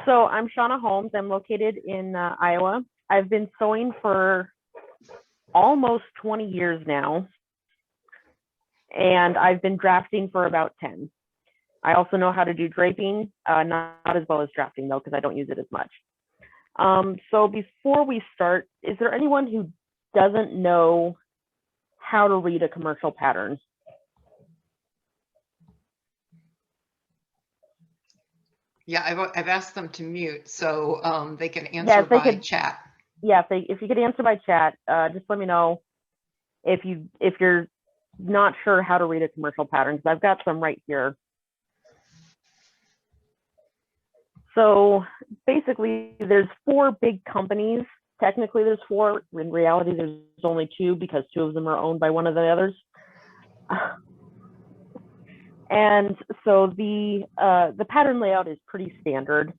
So I'm Shauna Holmes. I'm located in Iowa. I've been sewing for almost 20 years now, and I've been drafting for about 10. I also know how to do draping, not as well as drafting though, because I don't use it as much. So before we start, is there anyone who doesn't know how to read a commercial pattern? Yeah, I've asked them to mute so they can answer by chat. Yeah, if you could answer by chat, just let me know if you're not sure how to read a commercial pattern, because I've got some right here. So basically, there's 4 big companies. Technically, there's 4. In reality, there's only 2 because 2 of them are owned by one of the others. And so the pattern layout is pretty standard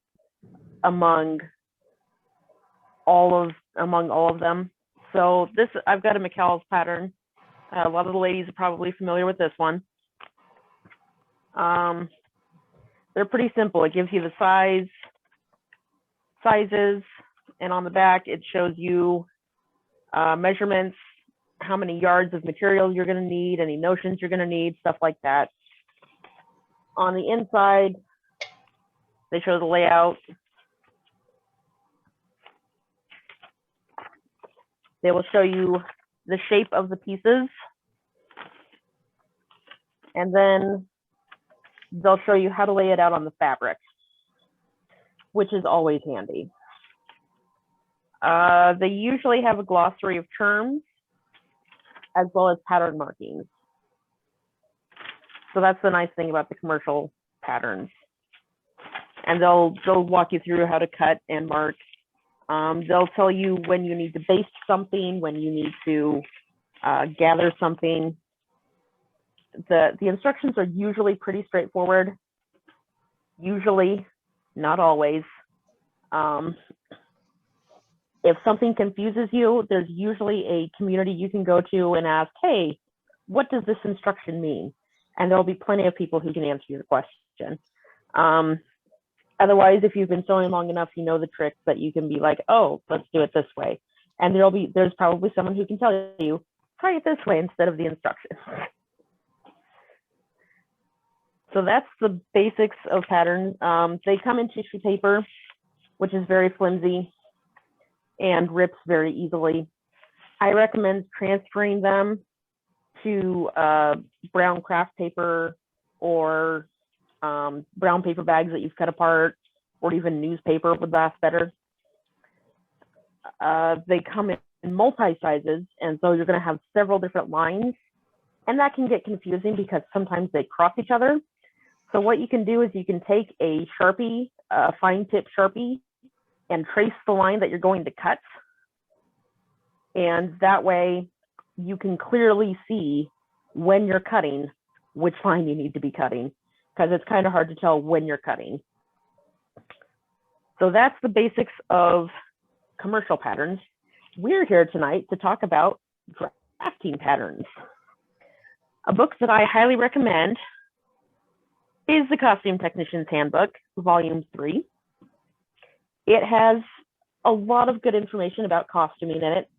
among all of them. So this, I've got a McCall's pattern. A lot of the ladies are probably familiar with this one. They're pretty simple. It gives you the sizes, and on the back it shows you measurements, how many yards of material you're going to need, any notions you're going to need, stuff like that. On the inside, they show the layout. They will show you the shape of the pieces, and then they'll show you how to lay it out on the fabric, which is always handy. They usually have a glossary of terms as well as pattern markings. So that's the nice thing about the commercial patterns. And they'll walk you through how to cut and mark. They'll tell you when you need to baste something, when you need to gather something. The instructions are usually pretty straightforward. Usually, not always. If something confuses you, there's usually a community you can go to and ask, hey, what does this instruction mean? And there'll be plenty of people who can answer your question. Otherwise, if you've been sewing long enough, you know the tricks that you can be like, oh, let's do it this way. And there's probably someone who can tell you, try it this way instead of the instructions. So that's the basics of patterns. They come in tissue paper, which is very flimsy and rips very easily. I recommend transferring them to brown craft paper or brown paper bags that you've cut apart, or even newspaper would last better. They come in multi-sizes, and so you're going to have several different lines, and that can get confusing because sometimes they cross each other. So what you can do is you can take a Sharpie, a fine tip Sharpie, and trace the line that you're going to cut. And that way you can clearly see when you're cutting which line you need to be cutting, because it's kind of hard to tell when you're cutting. So that's the basics of commercial patterns. We're here tonight to talk about drafting patterns. A book that I highly recommend is the Costume Technician's Handbook, Volume 3. It has a lot of good information about costuming in it.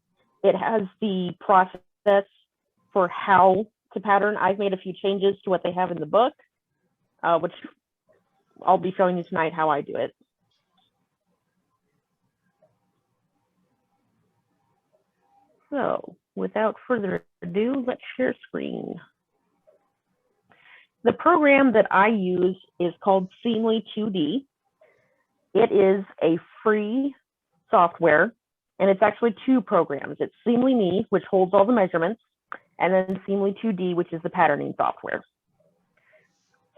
It has the process for how to pattern. I've made a few changes to what they have in the book, which I'll be showing you tonight how I do it. So without further ado, let's share screen. The program that I use is called Seamly 2D. It is a free software, and it's actually 2 programs. It's Seamly Me, which holds all the measurements, and then Seamly 2D, which is the patterning software.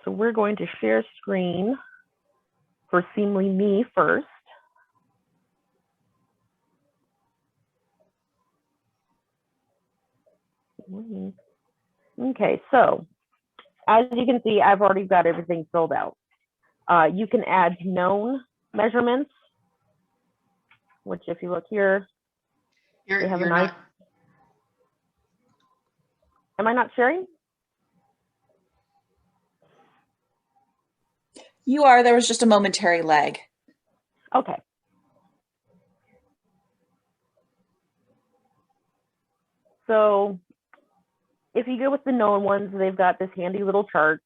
So we're going to share screen for Seamly Me first. Okay, so as you can see, I've already got everything filled out. You can add known measurements, which if you look here, they have a nice... Am I not sharing? You are. There was just a momentary lag. Okay. So if you go with the known ones, they've got this handy little chart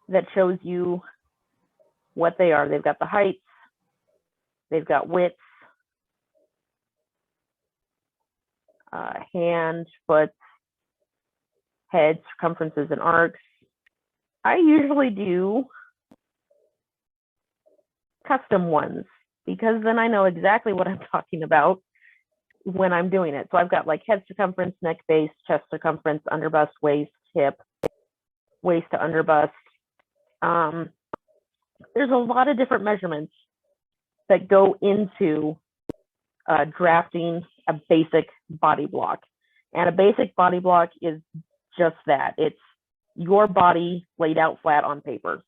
that shows you what they are. They've got the heights, they've got widths, hand, foot, head, circumferences, and arcs. I usually do custom ones because then I know exactly what I'm talking about when I'm doing it. So I've got like head circumference, neck base, chest circumference, underbust, waist, hip, waist to underbust. There's a lot of different measurements that go into drafting a basic body block. And a basic body block is just that. It's your body laid out flat on paper.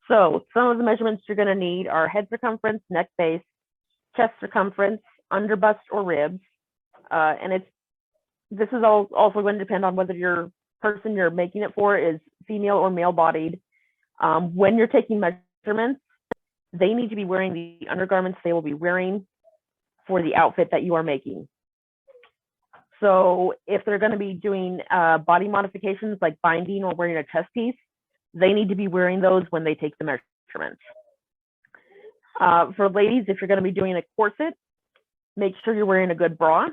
So some of the measurements you're going to need are head circumference, neck base, chest circumference, underbust or ribs. And this is also going to depend on whether your person you're making it for is female or male bodied. When you're taking measurements, they need to be wearing the undergarments they will be wearing for the outfit that you are making. So if they're going to be doing body modifications like binding or wearing a chest piece, they need to be wearing those when they take the measurements. For ladies, if you're going to be doing a corset, make sure you're wearing a good bra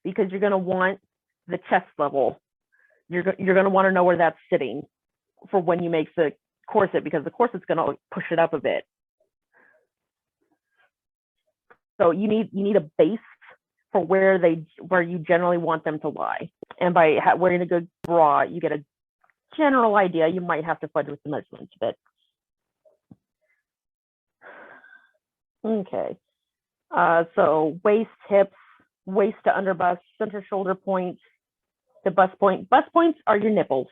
because you're going to want the chest level. You're going to want to know where that's sitting for when you make the corset because the corset's going to push it up a bit. So you need a base for where you generally want them to lie. And by wearing a good bra, you get a general idea. You might have to fudge with the measurements a bit. Okay. So waist, hips, waist to underbust, center shoulder point to bust point. Bust points are your nipples.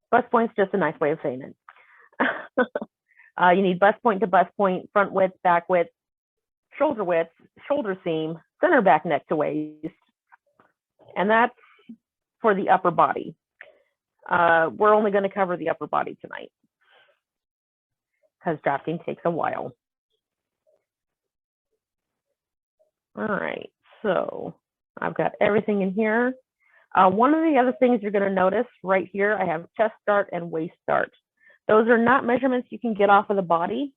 Bust point's just a nice way of saying it. You need bust point to bust point, front width, back width, shoulder seam, center back neck to waist. And that's for the upper body. We're only going to cover the upper body tonight because drafting takes a while. All right, so I've got everything in here. One of the other things you're going to notice right here, I have chest start and waist start. Those are not measurements you can get off of the body.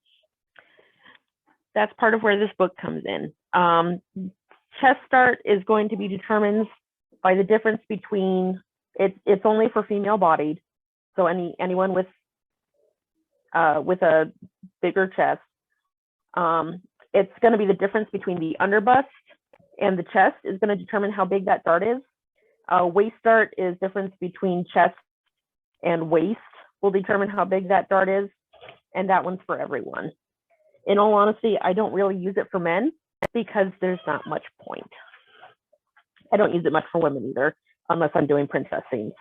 That's part of where this book comes in. Chest start is going to be determined by the difference between, it's only for female bodied. So anyone with a bigger chest, it's going to be the difference between the underbust and the chest is going to determine how big that dart is. Waist dart is difference between chest and waist will determine how big that dart is, and that one's for everyone. In all honesty, I don't really use it for men because there's not much point. I don't use it much for women either, unless I'm doing princess scenes.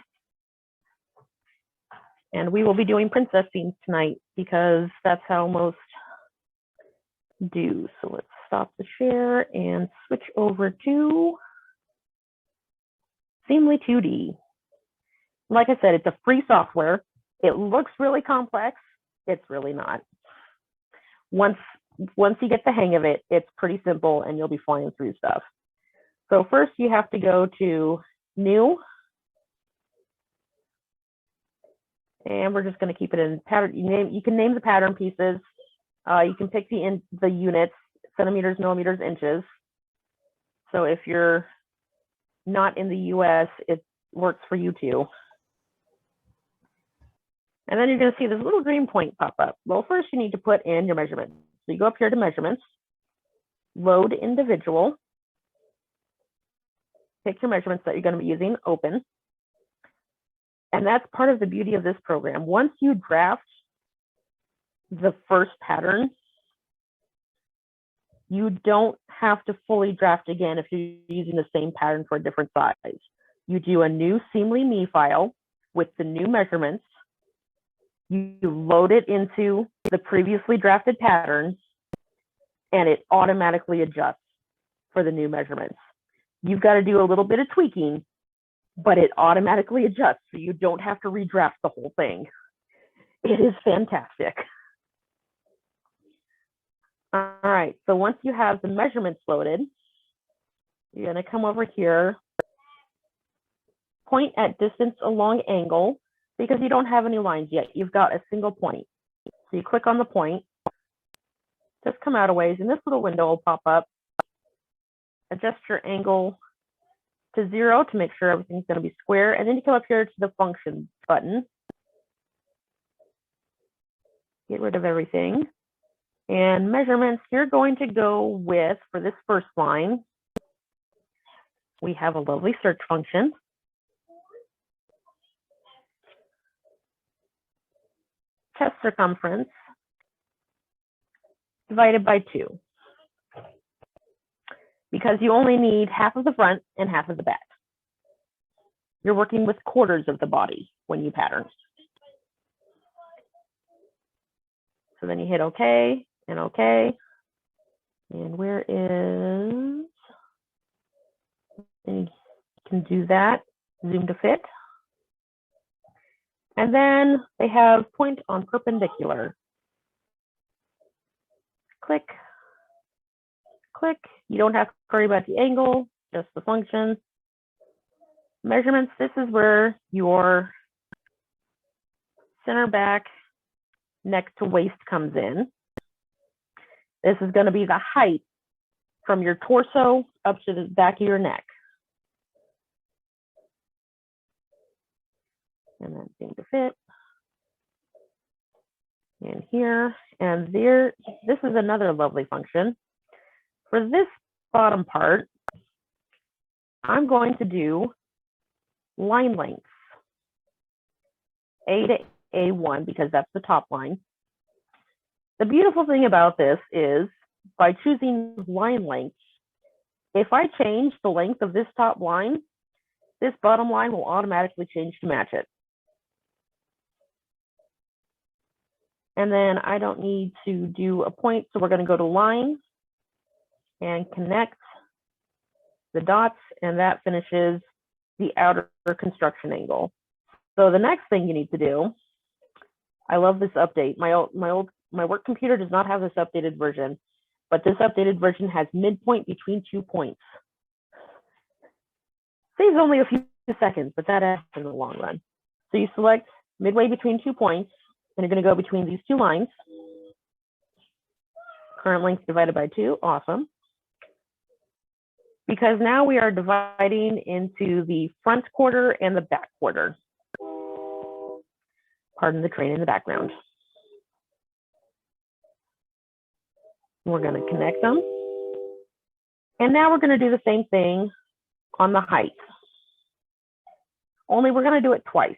And we will be doing princess scenes tonight because that's how most do. So let's stop the share and switch over to Seamly 2D. Like I said, it's a free software. It looks really complex. It's really not. Once you get the hang of it, it's pretty simple and you'll be flying through stuff. So first you have to go to New. And we're just going to keep it in pattern. You can name the pattern pieces. You can pick the units, centimeters, millimeters, inches. So if you're not in the US, it works for you too. And then you're going to see this little green point pop up. Well, first you need to put in your measurements. So you go up here to measurements, load individual, pick your measurements that you're going to be using, open. And that's part of the beauty of this program. Once you draft the first pattern, you don't have to fully draft again if you're using the same pattern for a different size. You do a new Seamly Me file with the new measurements. You load it into the previously drafted pattern, and it automatically adjusts for the new measurements. You've got to do a little bit of tweaking, but it automatically adjusts, so you don't have to redraft the whole thing. It is fantastic. All right, so once you have the measurements loaded, you're going to come over here, point at distance along angle, because you don't have any lines yet. You've got a single point. So you click on the point, just come out a ways, and this little window will pop up. Adjust your angle to 0 to make sure everything's going to be square, and then you come up here to the function button. Get rid of everything. And measurements, you're going to go with, for this first line, we have a lovely search function. Chest circumference divided by 2. Because you only need half of the front and half of the back. You're working with quarters of the body when you pattern. So then you hit OK and OK. And where is, and you can do that, zoom to fit. And then they have point on perpendicular. Click, click. You don't have to worry about the angle, just the function. Measurements, this is where your center back, neck to waist comes in. This is going to be the height from your torso up to the back of your neck. And then seem to fit. And here and there. This is another lovely function. For this bottom part, I'm going to do line lengths. A to A1, because that's the top line. The beautiful thing about this is by choosing line length, if I change the length of this top line, this bottom line will automatically change to match it. And then I don't need to do a point, so we're going to go to line and connect the dots, and that finishes the outer construction angle. So the next thing you need to do, I love this update. My work computer does not have this updated version, but this updated version has midpoint between 2 points. Saves only a few seconds, but that adds in the long run. So you select midway between 2 points, and you're going to go between these 2 lines. Current length divided by 2, awesome. Because now we are dividing into the front quarter and the back quarter. Pardon the train in the background. We're going to connect them. And now we're going to do the same thing on the height. Only we're going to do it twice.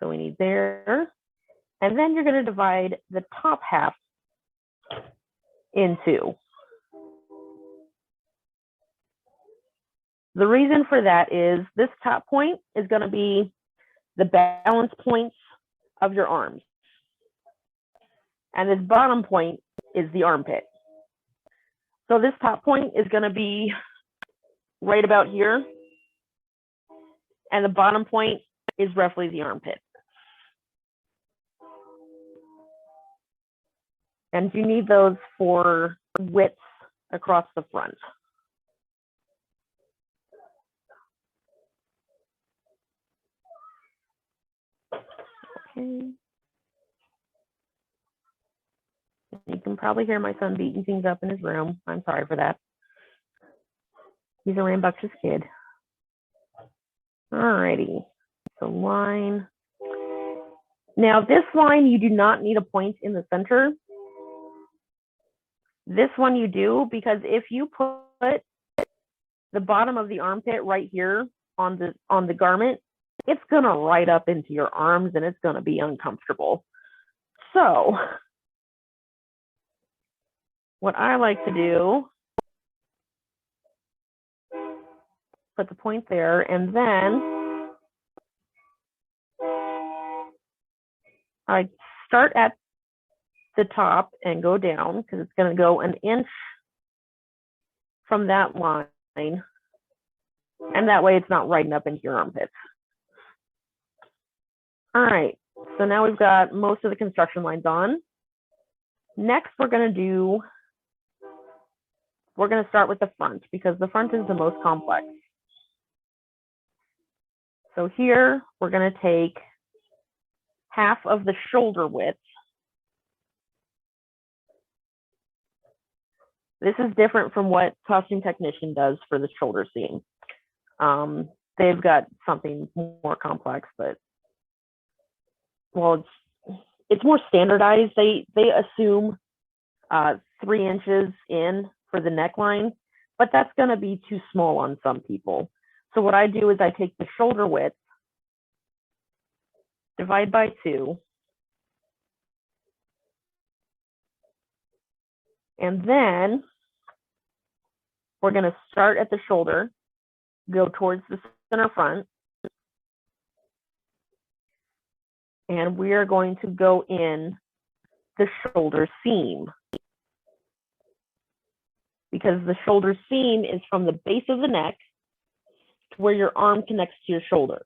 So we need there. And then you're going to divide the top half in 2. The reason for that is this top point is going to be the balance points of your arms. And this bottom point is the armpit. So this top point is going to be right about here. And the bottom point is roughly the armpit. And you need those for width across the front. Okay. You can probably hear my son beating things up in his room. I'm sorry for that. He's a rambunctious kid. Alrighty, so line. Now this line, you do not need a point in the center. This one you do, because if you put the bottom of the armpit right here on the garment, it's gonna ride up into your arms and it's gonna be uncomfortable. So what I like to do, put the point there, and then I start at the top and go down because it's going to go an inch from that line. And that way it's not riding up into your armpits. All right, so now we've got most of the construction lines on. Next, we're going to start with the front because the front is the most complex. So here, we're going to take half of the shoulder width. This is different from what costume technician does for the shoulder seam. They've got something more complex, but well, it's more standardized. They assume 3 inches in for the neckline, but that's going to be too small on some people. So what I do is I take the shoulder width, divide by 2, and then we're going to start at the shoulder, go towards the center front, and we are going to go in the shoulder seam because the shoulder seam is from the base of the neck to where your arm connects to your shoulder.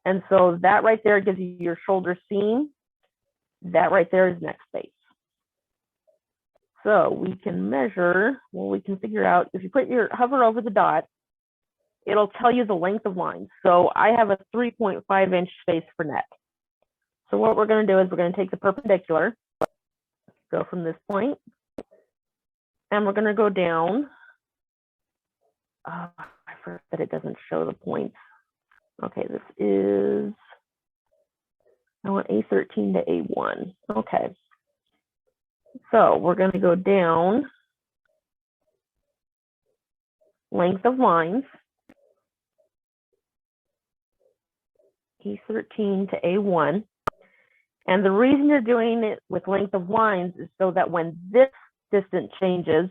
And so that right there gives you your shoulder seam. That right there is neck space. So we can measure, well, we can figure out, if you hover over the dot, it'll tell you the length of lines. So I have a 3.5 inch space for neck. So what we're going to do is we're going to take the perpendicular, go from this point, and we're going to go down. I forgot that it doesn't show the points. Okay, this is, I want A13 to A1. Okay. So we're going to go down length of lines, A13 to A1. And the reason you're doing it with length of lines is so that when this distance changes,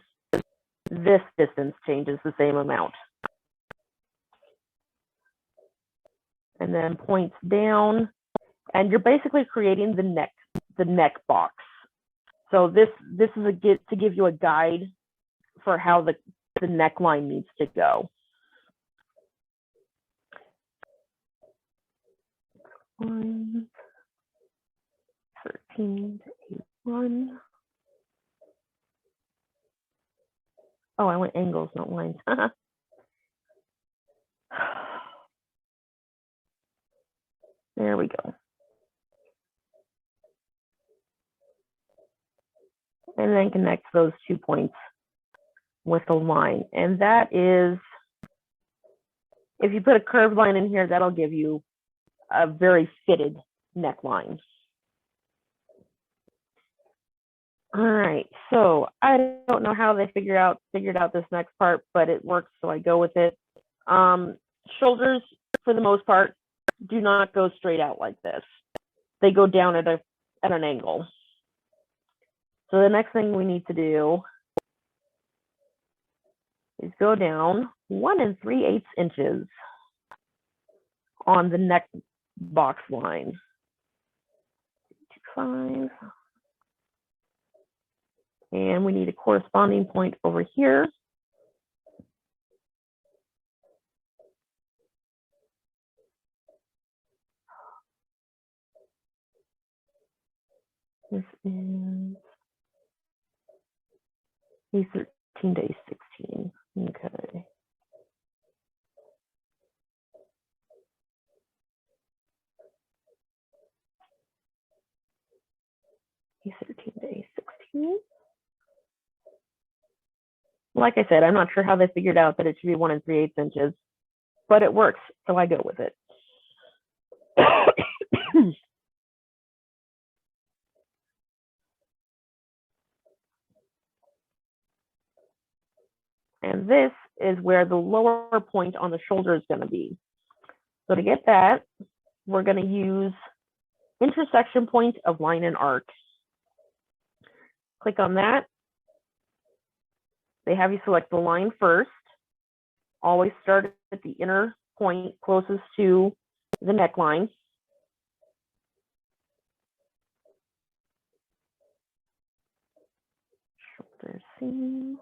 this distance changes the same amount. And then points down, and you're basically creating the neck box. So this is to give you a guide for how the neckline needs to go. 1, 13 to 1. Oh, I went angles, not lines. There we go. And then connect those 2 points with a line. And that is, if you put a curved line in here, that'll give you a very fitted neckline. All right, so I don't know how they figured out this next part, but it works, so I go with it. Shoulders, for the most part, do not go straight out like this. They go down at an angle. So the next thing we need to do is go down 1 3/8 inches on the neck box line. 5. And we need a corresponding point over here. This is A13 to A16. Okay. A13 to A16. Like I said, I'm not sure how they figured out that it should be 1 3/8 inches, but it works, so I go with it. And this is where the lower point on the shoulder is going to be. So to get that, we're going to use intersection point of line and arc. Click on that. They have you select the line first. Always start at the inner point closest to the neckline. Center seam.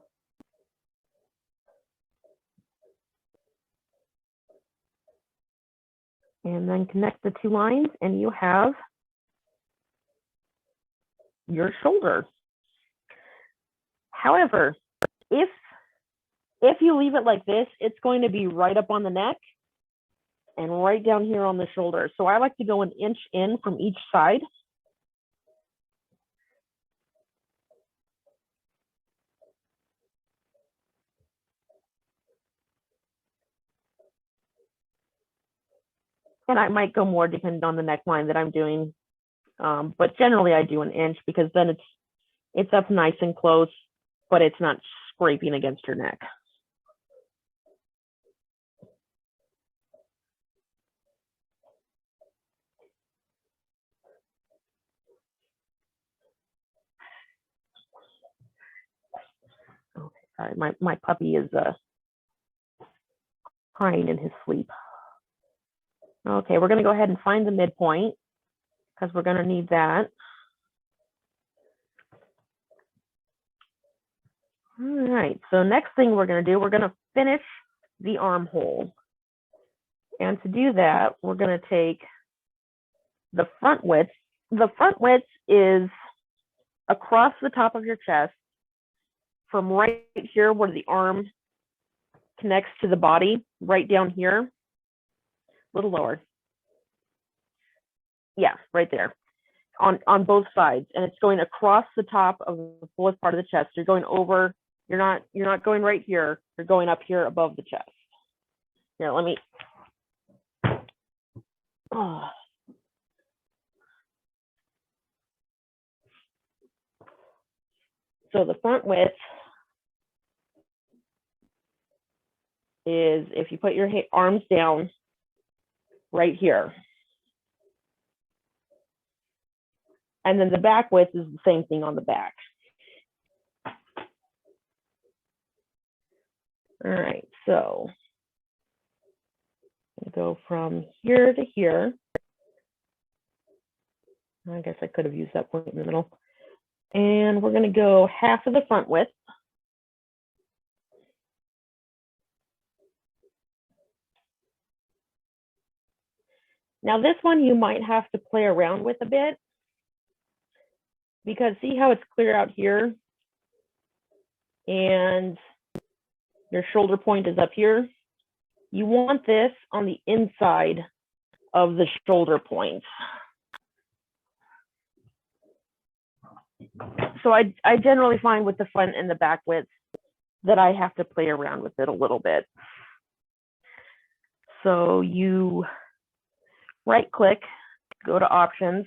And then connect the two lines and you have your shoulder. However, if you leave it like this, it's going to be right up on the neck and right down here on the shoulder. So I like to go 1 inch in from each side. And I might go more depending on the neckline that I'm doing. But generally I do 1 inch because then it's up nice and close, but it's not scraping against your neck. Okay, sorry, my puppy is crying in his sleep. Okay, we're gonna go ahead and find the midpoint because we're gonna need that. All right, so next thing we're gonna do, we're gonna finish the armhole. And to do that, we're gonna take the front width. The front width is across the top of your chest from right here where the arm connects to the body, right down here, a little lower. Yeah, right there, on both sides. And it's going across the top of the fullest part of the chest. You're going over, you're not going right here, you're going up here above the chest. Here, let me, oh. So the front width is if you put your arms down right here. And then the back width is the same thing on the back. All right, so go from here to here. I guess I could have used that point in the middle. And we're gonna go half of the front width. Now this one you might have to play around with a bit because see how it's clear out here and your shoulder point is up here. You want this on the inside of the shoulder point. So I generally find with the front and the back width that I have to play around with it a little bit. So you right click, go to options,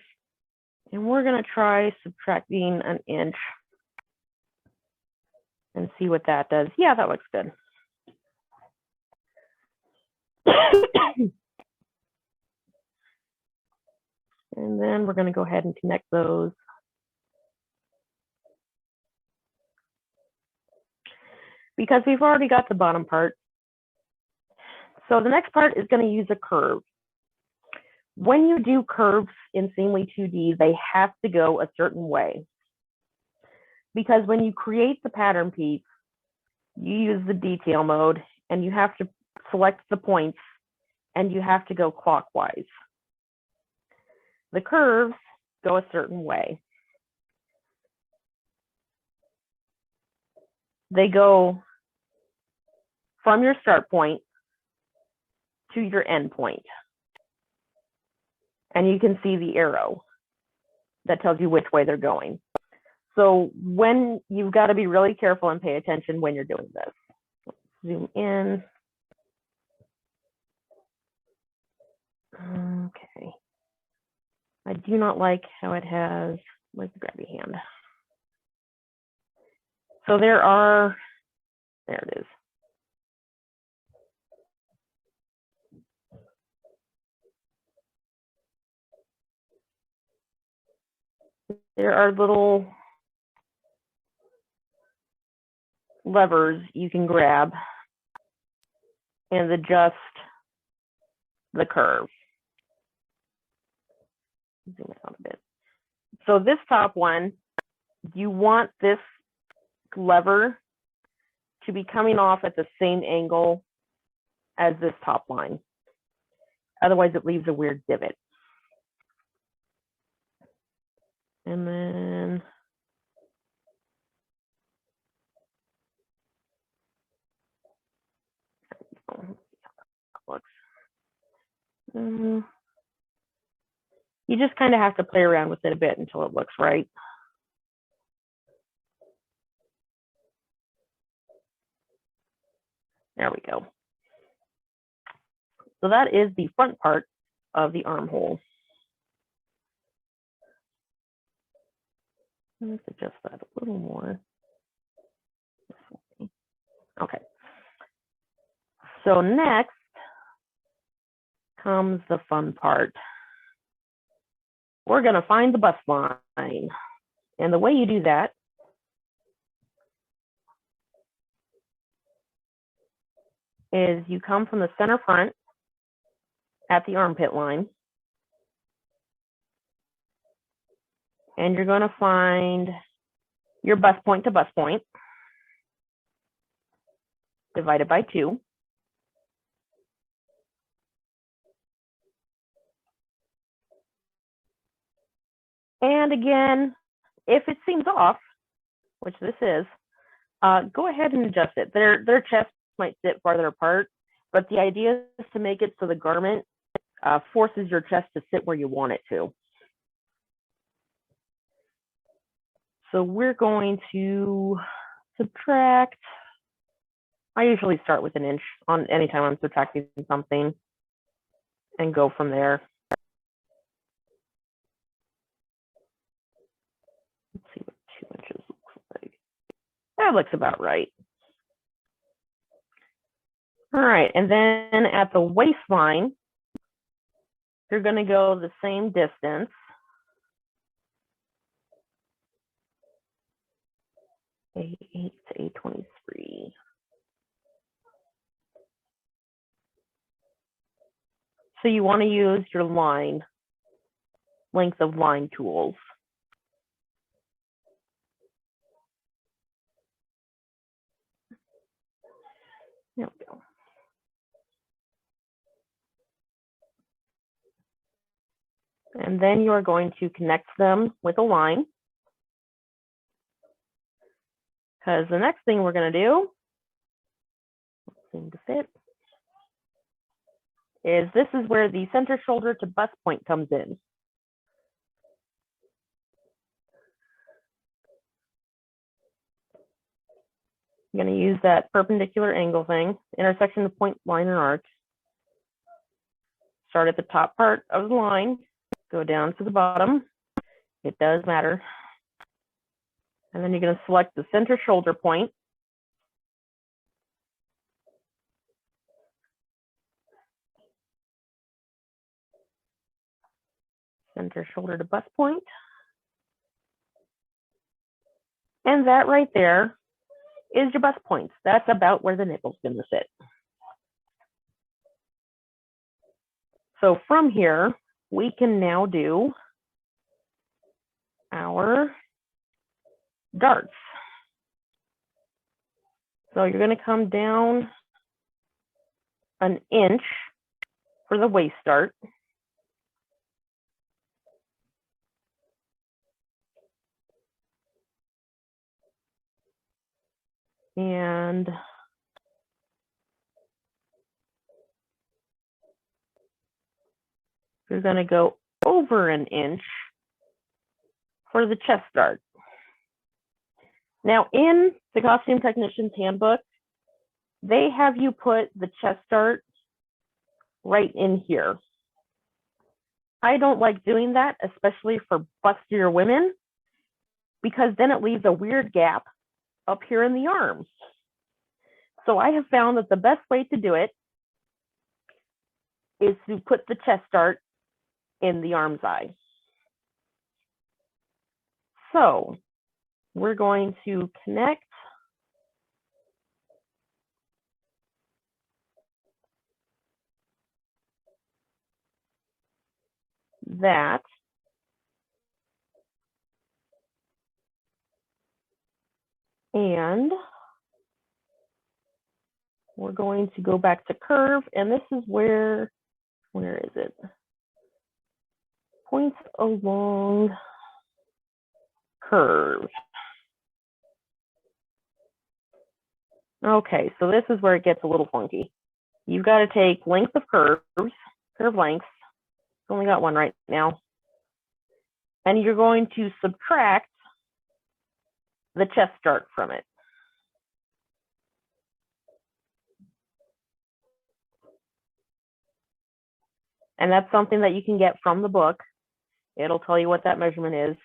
and we're gonna try subtracting 1 inch and see what that does. Yeah, that looks good. And then we're gonna go ahead and connect those. Because we've already got the bottom part. So the next part is gonna use a curve. When you do curves in Seamly 2D, they have to go a certain way. Because when you create the pattern piece, you use the detail mode and you have to select the points and you have to go clockwise. The curves go a certain way. They go from your start point to your end point. And you can see the arrow that tells you which way they're going. So when you've got to be really careful and pay attention when you're doing this. Zoom in. Okay. I do not like how it has, where's the grabby hand? So there it is. There are little levers you can grab and adjust the curve. Zoom it out a bit. So this top one, you want this lever to be coming off at the same angle as this top line. Otherwise, it leaves a weird divot. And then you just kind of have to play around with it a bit until it looks right. There we go. So that is the front part of the armhole. Let's adjust that a little more. Okay. So next comes the fun part. We're going to find the bust line. And the way you do that is you come from the center front at the armpit line. And you're going to find your bust point to bust point divided by 2. And again, if it seems off, which this is, go ahead and adjust it. Their chests might sit farther apart, but the idea is to make it so the garment forces your chest to sit where you want it to. So we're going to subtract. I usually start with 1 inch on anytime I'm subtracting something and go from there. Let's see what 2 inches looks like. That looks about right. All right, and then at the waistline, you're going to go the same distance. A8 to A23. So you want to use your line, length of line tools. There we go. And then you are going to connect them with a line. Because the next thing we're going to do, seem to fit, is this is where the center shoulder to bust point comes in. I'm going to use that perpendicular angle thing, intersection of point, line, and arc. Start at the top part of the line, go down to the bottom. It does matter. And then you're going to select the center shoulder point. Center shoulder to bust point. And that right there is your bust points. That's about where the nipple's going to sit. So from here, we can now do our darts. So you're going to come down 1 inch for the waist dart. And you're going to go over 1 inch for the chest dart. Now, in the Costume Technician's Handbook, they have you put the chest dart right in here. I don't like doing that, especially for bustier women, because then it leaves a weird gap up here in the arms. So I have found that the best way to do it is to put the chest dart in the arm's eye. So we're going to connect that And we're going to go back to curve, and this is where is it? Points along curve. Okay, so this is where it gets a little funky. You've got to take length of curves, curve lengths. Only got one right now. And you're going to subtract the chest start from it. And that's something that you can get from the book. It'll tell you what that measurement is.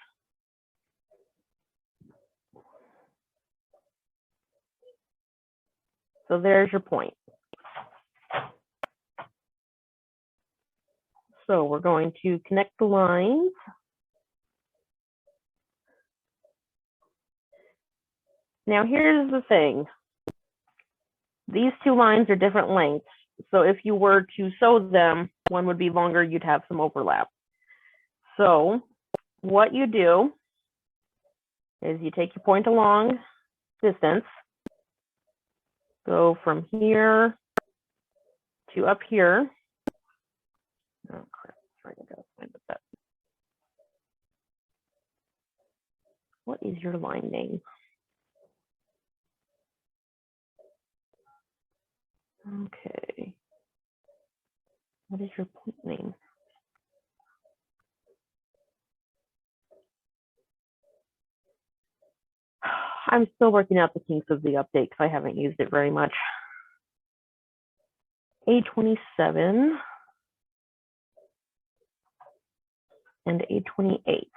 So there's your point. So we're going to connect the lines. Now here's the thing. These two lines are different lengths. So if you were to sew them, one would be longer, you'd have some overlap. So what you do is you take your point along distance, go from here to up here. Oh crap, sorry, I gotta find that. What is your line name? Okay. What is your point name? I'm still working out the kinks of the update because I haven't used it very much. A27 and A28.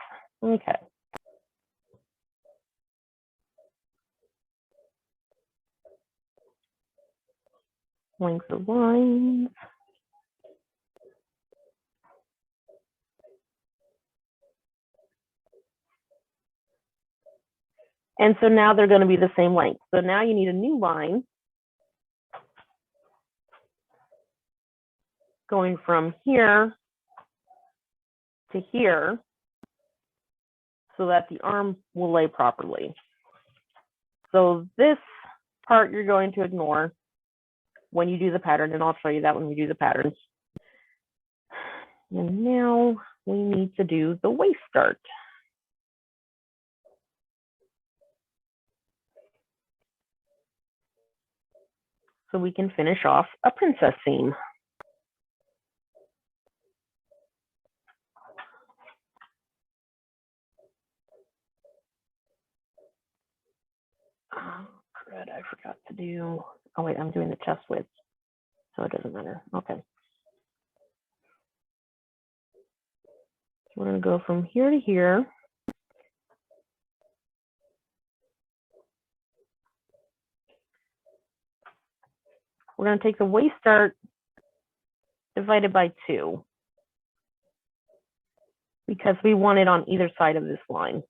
Okay. Length of lines. And so now they're going to be the same length. So now you need a new line going from here to here so that the arm will lay properly. So this part you're going to ignore when you do the pattern, and I'll show you that when we do the patterns. And now we need to do the waist start. So we can finish off a princess seam. Oh, crud, I forgot to do, oh wait, I'm doing the chest width, so it doesn't matter. Okay. So we're gonna go from here to here. We're gonna take the waist start divided by 2 because we want it on either side of this line.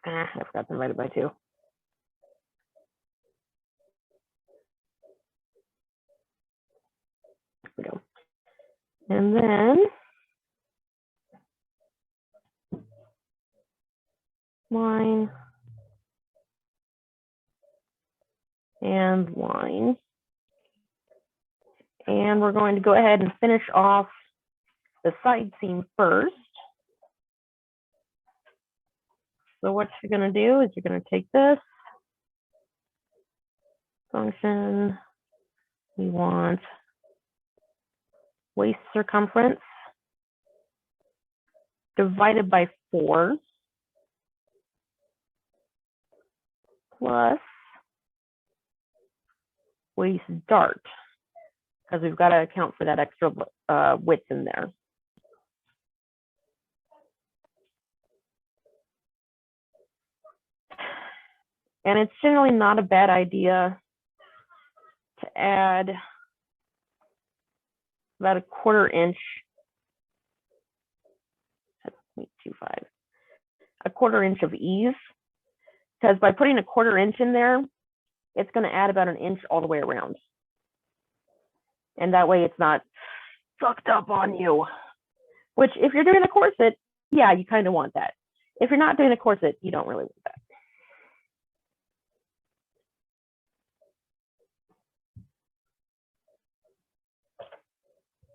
I forgot to divide it by 2. Here we go. And then line and line. And we're going to go ahead and finish off the side seam first. So what you're going to do is you're going to take this function. We want waist circumference divided by 4 plus waist dart, because we've got to account for that extra width in there. And it's generally not a bad idea to add about a 1/4 inch, that's 0.25, a 1/4 inch of ease, because by putting a 1/4 inch in there, it's going to add about 1 inch all the way around. And that way it's not sucked up on you, which if you're doing a corset, yeah, you kind of want that. If you're not doing a corset, you don't really want that.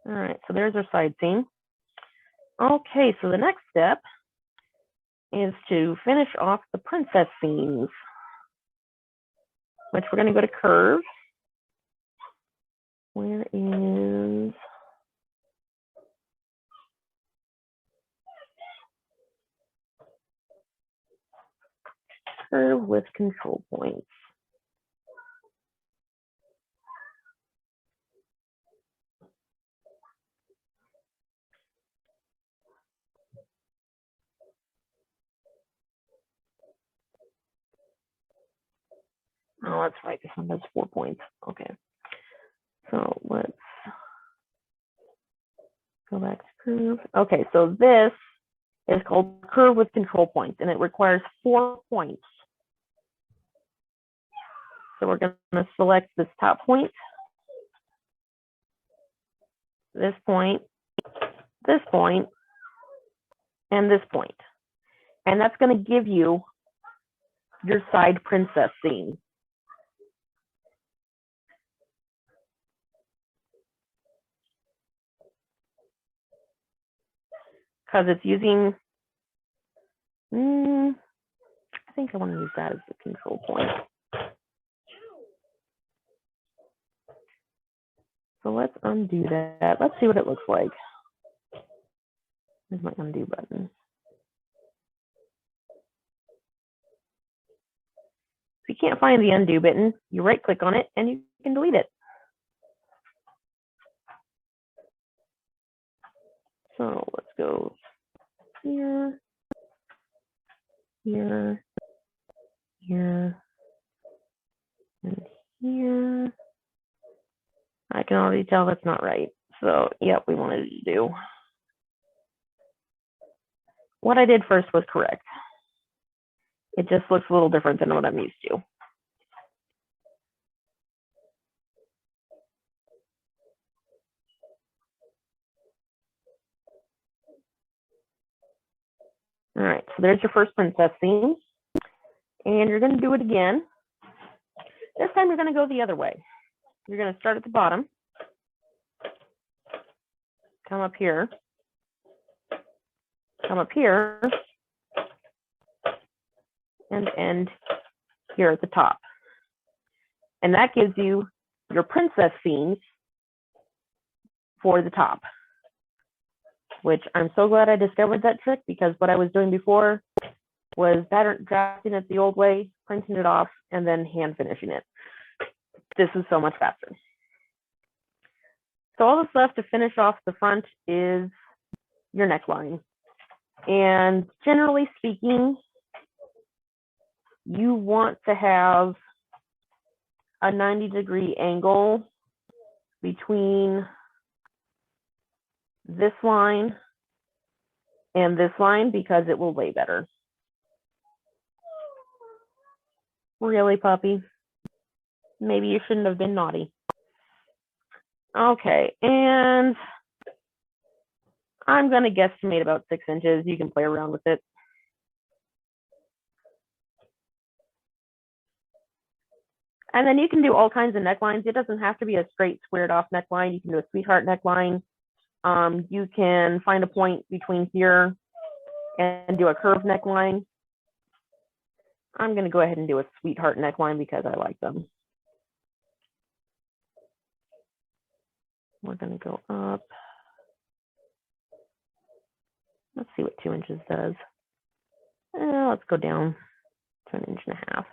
All right, so there's our side seam. Okay, so the next step is to finish off the princess seams, which we're going to go to curve. Where is curve with control points? Oh, that's right. This one has 4 points. Okay. So let's go back to curve. Okay, so this is called curve with control points, and it requires 4 points. So we're going to select this top point, this point, this point, and this point. And that's going to give you your side princess seam. Because it's using, I think I want to use that as the control point. So let's undo that. Let's see what it looks like. There's my undo button. If you can't find the undo button, you right click on it and you can delete it. So let's go here, here, here, and here. I can already tell that's not right. So, yep, we wanted to do. What I did first was correct. It just looks a little different than what I'm used to. All right, so there's your first princess seam. And you're going to do it again. This time you're going to go the other way. You're going to start at the bottom. Come up here. Come up here. And end here at the top. And that gives you your princess seams for the top, which I'm so glad I discovered that trick, because what I was doing before was pattern drafting it the old way, printing it off, and then hand finishing it. This is so much faster. So all that's left to finish off the front is your neckline. And generally speaking, you want to have a 90-degree angle between this line and this line, because it will lay better. Really, puppy? Maybe you shouldn't have been naughty. Okay, and I'm going to guesstimate about 6 inches. You can play around with it. And then you can do all kinds of necklines. It doesn't have to be a straight squared off neckline. You can do a sweetheart neckline. You can find a point between here and do a curved neckline. I'm going to go ahead and do a sweetheart neckline because I like them. We're going to go up. Let's see what 2 inches does. Let's go down to 1.5 inches.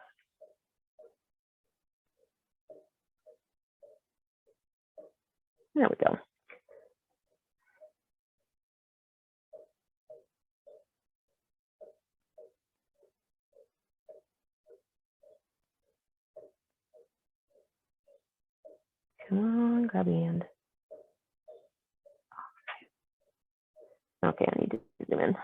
There we go. Come on, grab your hand. Okay, I need to zoom in.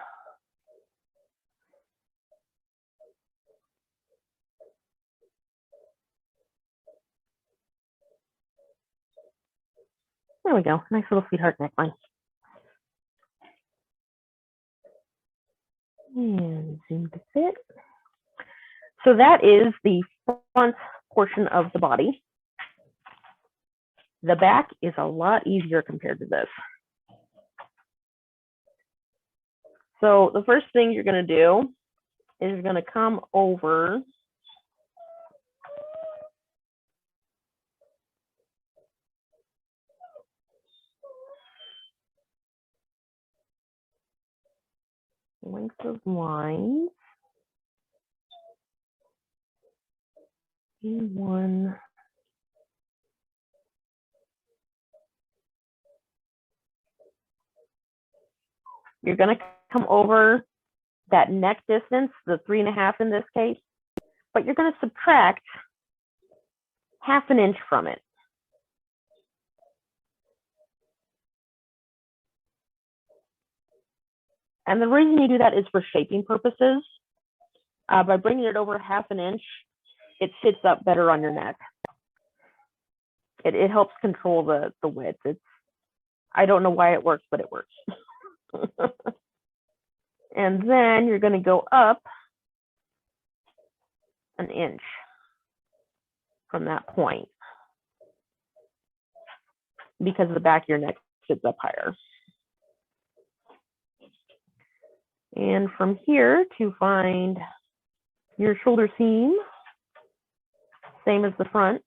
There we go. Nice little sweetheart neckline. And zoom to fit. So that is the front portion of the body. The back is a lot easier compared to this. So the first thing you're going to do is you're going to come over length of lines in one. You're going to come over that neck distance, the 3.5 in this case, but you're going to subtract 1/2 inch from it. And the reason you do that is for shaping purposes. By bringing it over 1/2 inch, it sits up better on your neck. It helps control the width. I don't know why it works, but it works. And then you're going to go up 1 inch from that point, because the back of your neck sits up higher. And from here to find your shoulder seam, same as the front.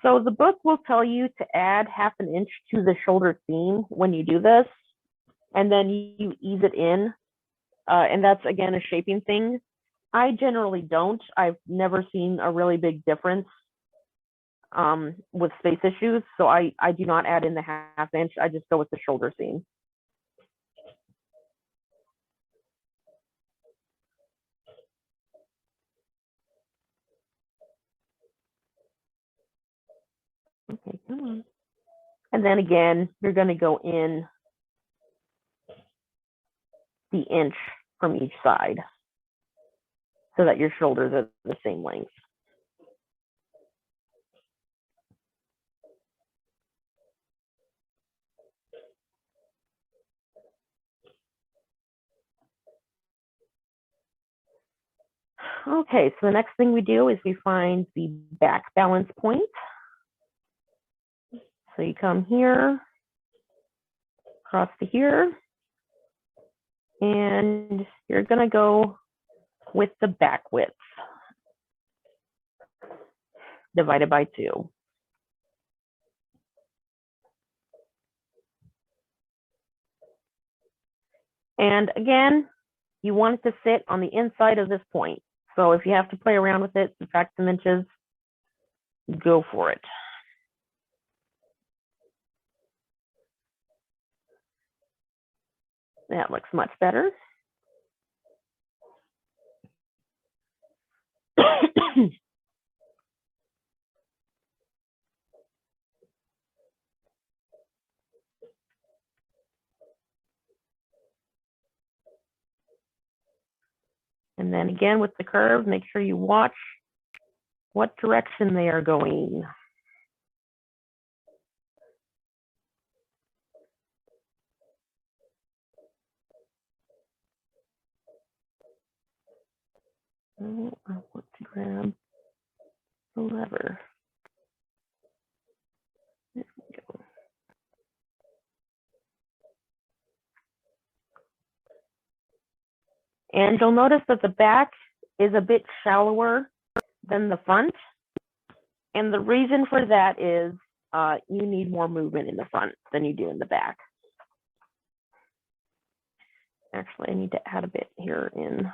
So the book will tell you to add 1/2 inch to the shoulder seam when you do this, and then you ease it in. And that's, again, a shaping thing. I generally don't. I've never seen a really big difference with space issues. So I do not add in the 1/2 inch. I just go with the shoulder seam. Okay, come on. And then again, you're going to go in the inch from each side so that your shoulders are the same length. Okay, so the next thing we do is we find the back balance point. So you come here, across to here, and you're going to go with the back width divided by 2. And again, you want it to sit on the inside of this point. So if you have to play around with it, subtract some inches, go for it. That looks much better. And then again with the curve, make sure you watch what direction they are going. Oh, I want to grab the lever. There we go. And you'll notice that the back is a bit shallower than the front. And the reason for that is you need more movement in the front than you do in the back. Actually, I need to add a bit here in.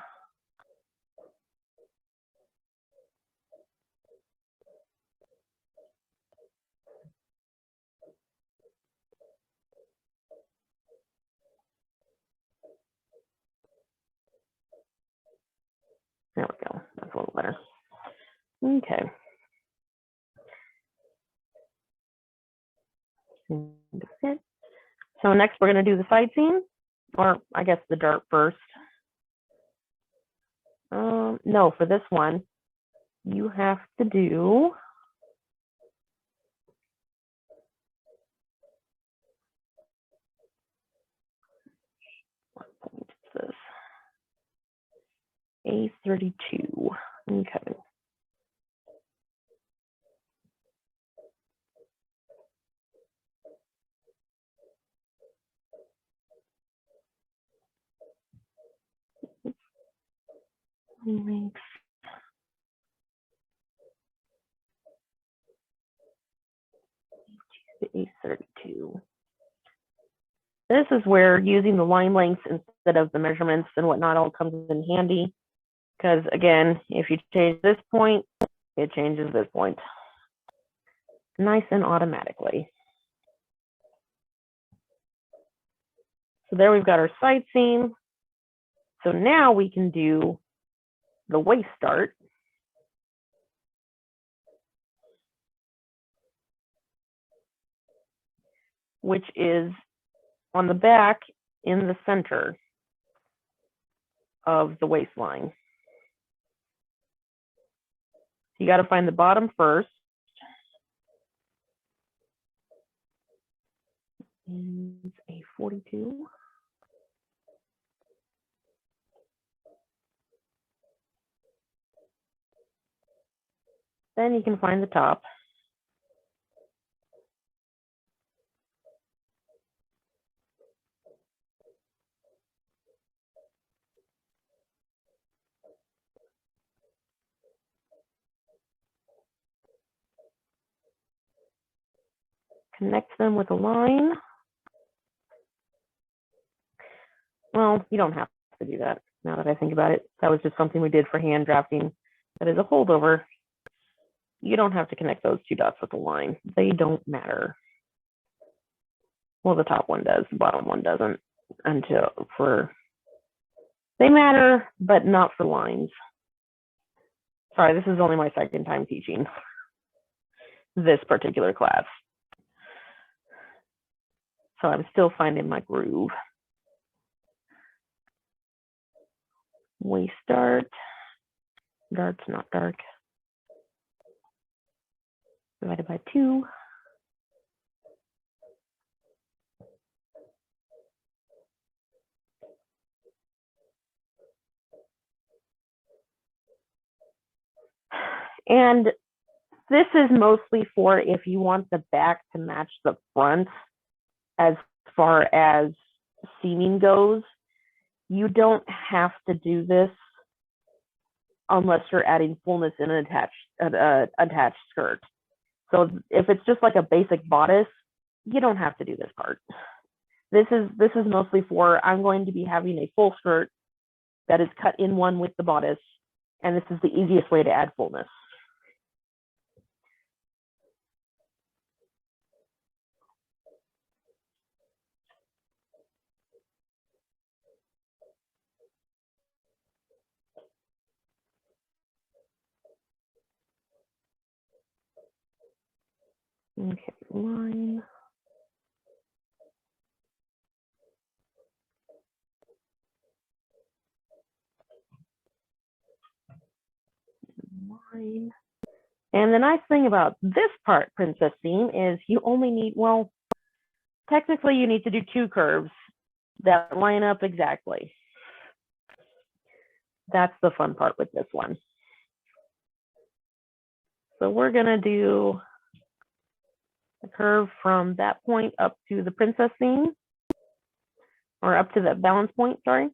There we go. That's a little better. Okay. So next we're going to do the side seam, or I guess the dart first. No, for this one, you have to do what point is this? A32. Okay. Links. A32. This is where using the line lengths instead of the measurements and whatnot all comes in handy. Because again, if you change this point, it changes this point. Nice and automatically. So there we've got our side seam. So now we can do the waist start. Which is on the back in the center of the waistline. You got to find the bottom first. It's a 42. Then you can find the top. Connect them with a line. Well, you don't have to do that now that I think about it. That was just something we did for hand drafting. That is a holdover. You don't have to connect those two dots with a line. They don't matter. Well, the top one does, the bottom one doesn't. They matter, but not for lines. Sorry, this is only my second time teaching this particular class. So I'm still finding my groove. Waist start. Dart's not dark. Divided by 2. And this is mostly for if you want the back to match the front as far as seaming goes. You don't have to do this unless you're adding fullness in an attached skirt. So if it's just like a basic bodice, you don't have to do this part. This is mostly for, I'm going to be having a full skirt that is cut in one with the bodice, and this is the easiest way to add fullness. Okay, line. Line. And the nice thing about this part, princess seam, is you only need, well, technically you need to do 2 curves that line up exactly. That's the fun part with this one. So we're gonna do a curve from that point up to the princess seam, or up to the balance point, sorry.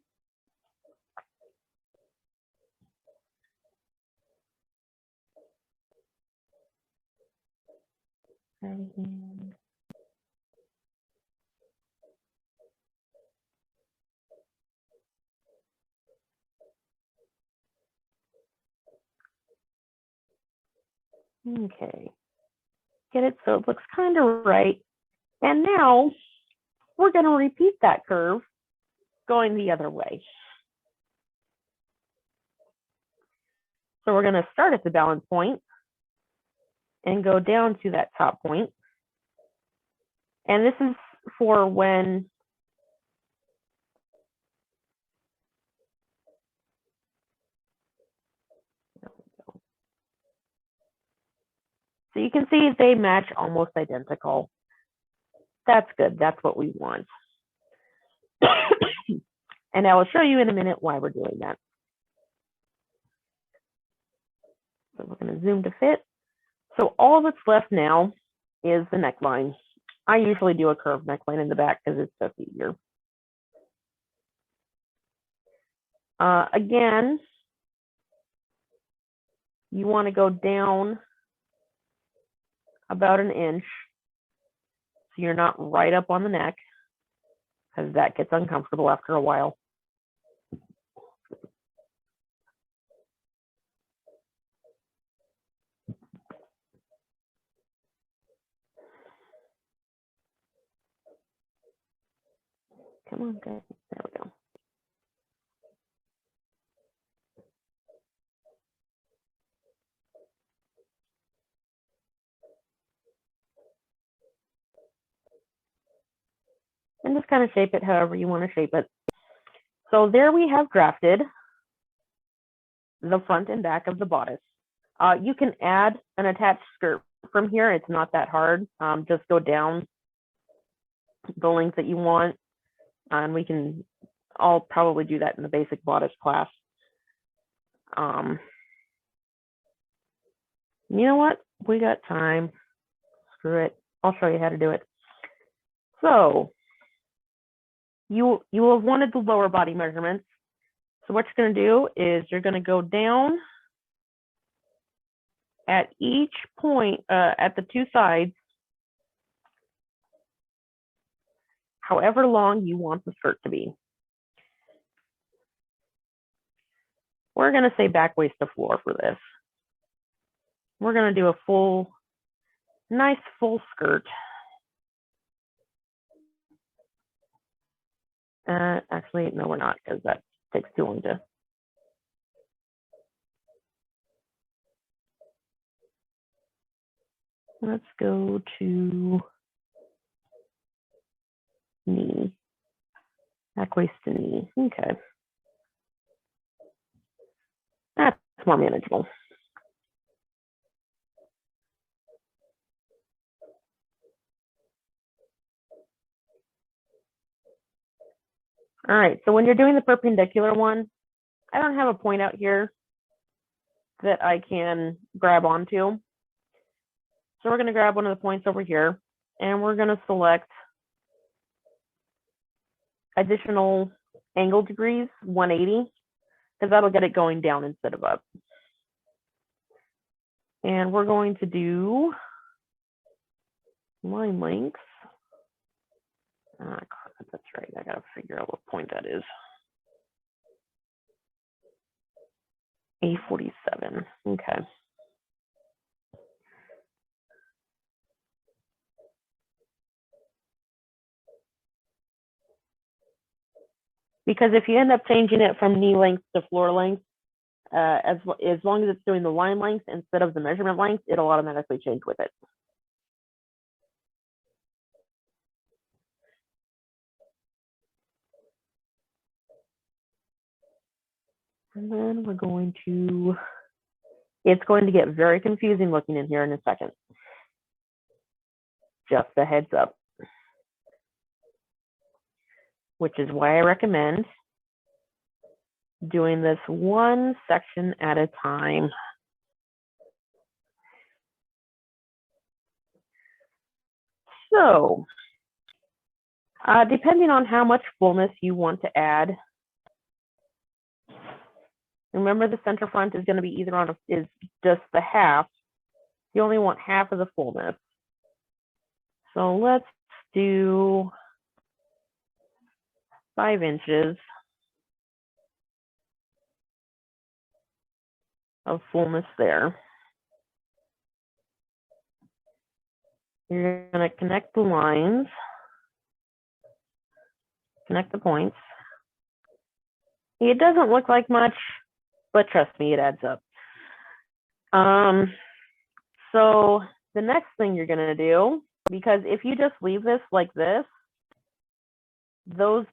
Okay, get it so it looks kind of right. And now we're going to repeat that curve going the other way. So we're going to start at the balance point and go down to that top point. And this is for when So you can see they match almost identical. That's good. That's what we want. And I will show you in a minute why we're doing that. So we're going to zoom to fit. So all that's left now is the neckline. I usually do a curved neckline in the back because it's just easier. Again, you want to go down about an inch so you're not right up on the neck, because that gets uncomfortable after a while. Come on, guys. There we go. And just kind of shape it however you want to shape it. So there we have drafted the front and back of the bodice. You can add an attached skirt from here. It's not that hard. Just go down the length that you want. And I'll probably do that in the basic bodice class. You know what? We got time. Screw it. I'll show you how to do it. So you will have wanted the lower body measurements. So what you're going to do is you're going to go down at each point, at the two sides, however long you want the skirt to be. We're going to say back waist to floor for this. We're going to do a nice full skirt. Actually, no, we're not, because that takes too long to. Let's go to knee, back waist to knee. Okay. That's more manageable. All right, so when you're doing the perpendicular one, I don't have a point out here that I can grab onto. So we're going to grab one of the points over here, and we're going to select additional angle degrees, 180, because that'll get it going down instead of up. And we're going to do line lengths. That's right. I got to figure out what point that is. A47. Okay. Because if you end up changing it from knee length to floor length, as long as it's doing the line length instead of the measurement length, it'll automatically change with it. And then we're going to, it's going to get very confusing looking in here in a second. Just a heads up. Which is why I recommend doing this one section at a time. So, depending on how much fullness you want to add, remember the center front is going to be either on is just the half. You only want half of the fullness. So let's do 5 inches of fullness there. You're going to connect the lines, connect the points. It doesn't look like much, but trust me, it adds up. So the next thing you're going to do, because if you just leave this like this, those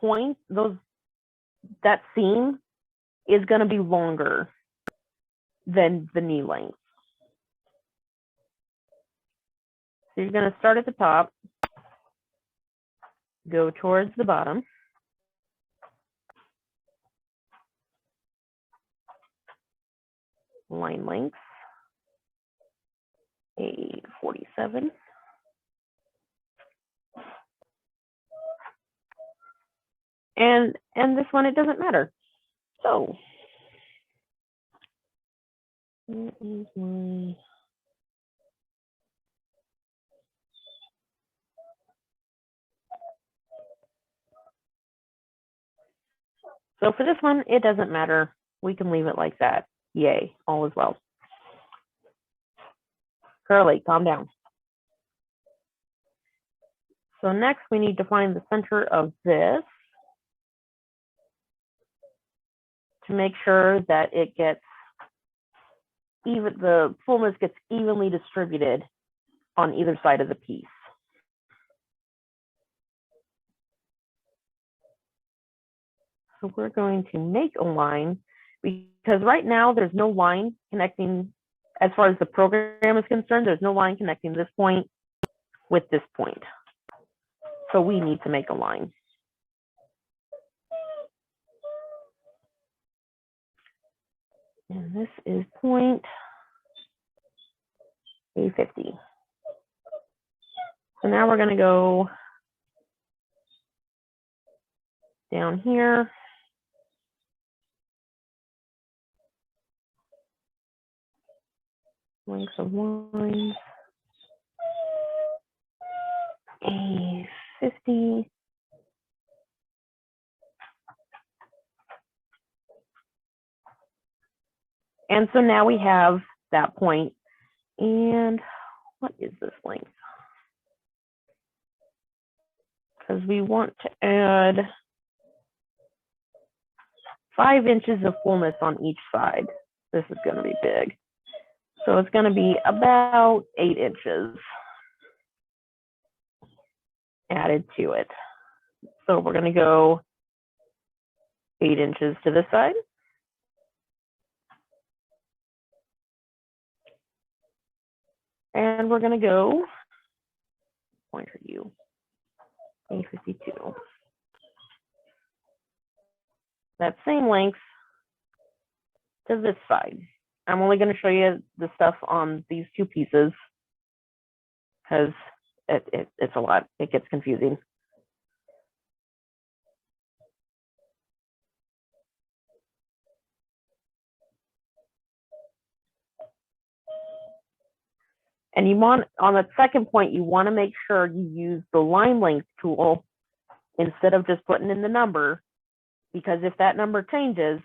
points, that seam is going to be longer than the knee length. So you're going to start at the top, go towards the bottom. Line length, a 47. And this one, it doesn't matter. So what is my... So for this one, it doesn't matter. We can leave it like that. Yay, all is well. Curly, calm down. So next we need to find the center of this to make sure that it gets even, the fullness gets evenly distributed on either side of the piece. So we're going to make a line because right now there's no line connecting, as far as the program is concerned, there's no line connecting this point with this point. So we need to make a line. And this is point A50. So now we're going to go down here. Lengths of lines. A50. And so now we have that point. And what is this length? Because we want to add 5 inches of fullness on each side. This is going to be big. So it's going to be about 8 inches added to it. So we're going to go 8 inches to this side. And we're going to go, pointer U, A52. That same length to this side. I'm only going to show you the stuff on these 2 pieces because it's a lot. It gets confusing. And you want, on the second point, you want to make sure you use the line length tool instead of just putting in the number, because if that number changes,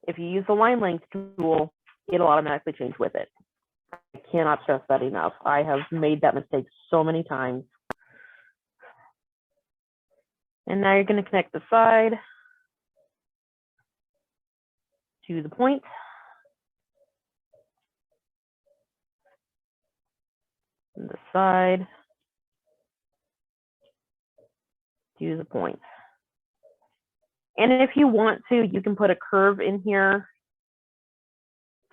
if you use the line length tool, it'll automatically change with it. I cannot stress that enough. I have made that mistake so many times. And now you're going to connect the side to the point. And the side to the point. And if you want to, you can put a curve in here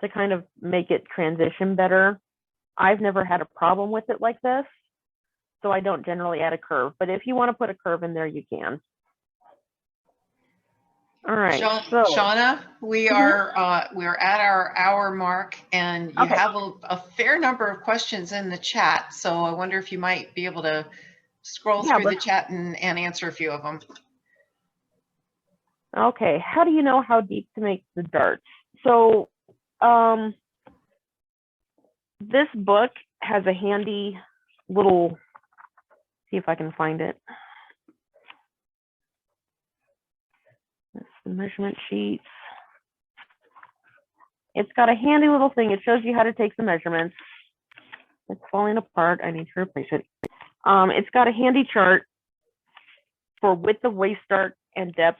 to kind of make it transition better. I've never had a problem with it like this, so I don't generally add a curve. But if you want to put a curve in there, you can. All right. Shauna, we are at our hour mark, and you have a fair number of questions in the chat. So I wonder if you might be able to scroll through the chat and answer a few of them. Okay. How do you know how deep to make the darts? So this book has a handy little, see if I can find it. That's the measurement sheets. It's got a handy little thing. It shows you how to take the measurements. It's falling apart. I need to replace it. It's got a handy chart for width of waist dart and depth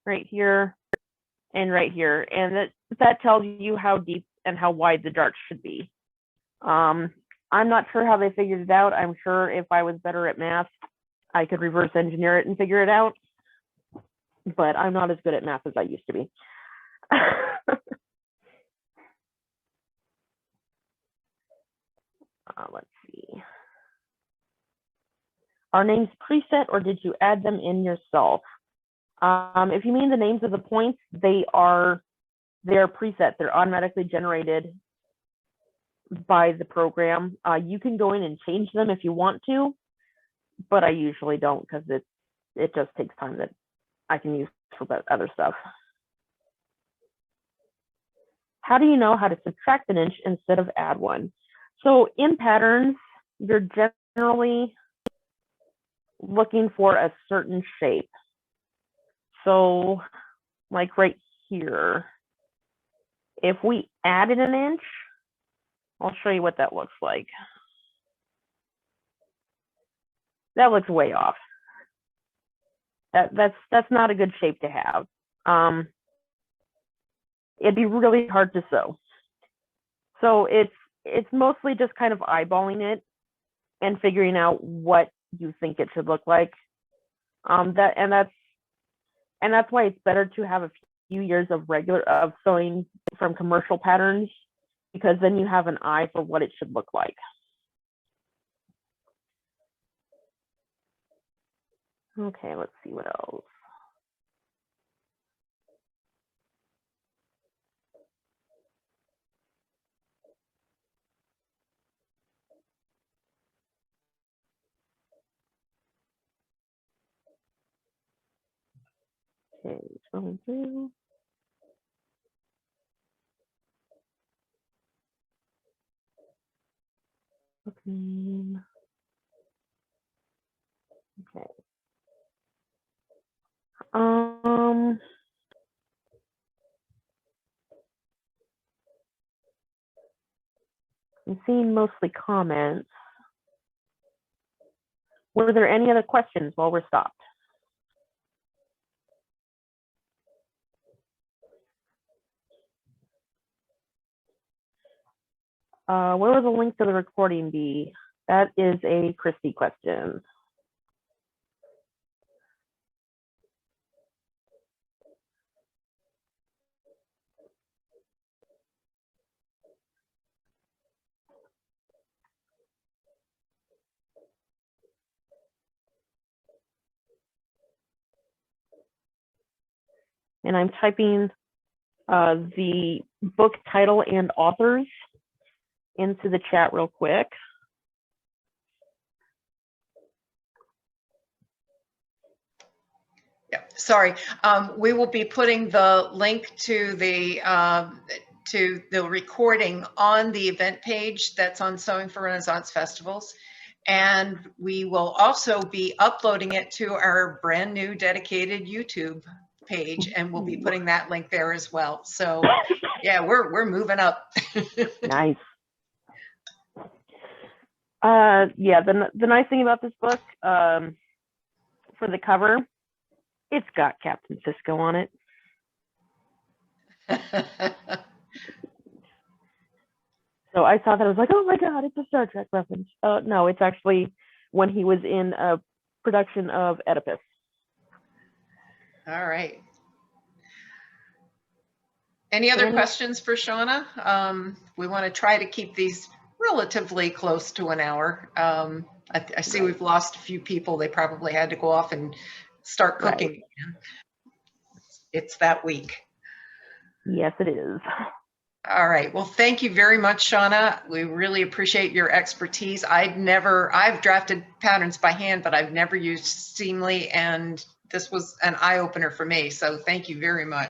right here and right here. And that tells you how deep and how wide the dart should be. I'm not sure how they figured it out. I'm sure if I was better at math, I could reverse engineer it and figure it out. But I'm not as good at math as I used to be. Let's see. Are names preset or did you add them in yourself? If you mean the names of the points, they're preset. They're automatically generated by the program. You can go in and change them if you want to, but I usually don't because it just takes time that I can use for other stuff. How do you know how to subtract an inch instead of add one? So in patterns, you're generally looking for a certain shape. So like right here, if we added an inch, I'll show you what that looks like. That looks way off. That's not a good shape to have. It'd be really hard to sew. So it's mostly just kind of eyeballing it and figuring out what you think it should look like. That's why it's better to have a few years of sewing from commercial patterns, because then you have an eye for what it should look like. Okay, let's see what else. Okay, scrolling through. Okay. Okay. I'm seeing mostly comments. Were there any other questions while we're stopped? Where will the link to the recording be? That is a Christy question. And I'm typing the book title and authors into the chat real quick. Yeah, sorry. We will be putting the link to the recording on the event page that's on Sewing for Renaissance Festivals. And we will also be uploading it to our brand new dedicated YouTube page, and we'll be putting that link there as well. So yeah, we're moving up. Nice. Yeah, the nice thing about this book, for the cover, it's got Captain Cisco on it. So I saw that, I was like, oh my God, it's a Star Trek reference. No, it's actually when he was in a production of Oedipus. All right. Any other questions for Shauna? We want to try to keep these relatively close to an hour. I see we've lost a few people. They probably had to go off and start cooking again. It's that week. Yes, it is. All right. Well, thank you very much, Shauna. We really appreciate your expertise. I've drafted patterns by hand, but I've never used Seamly, and this was an eye opener for me. So thank you very much.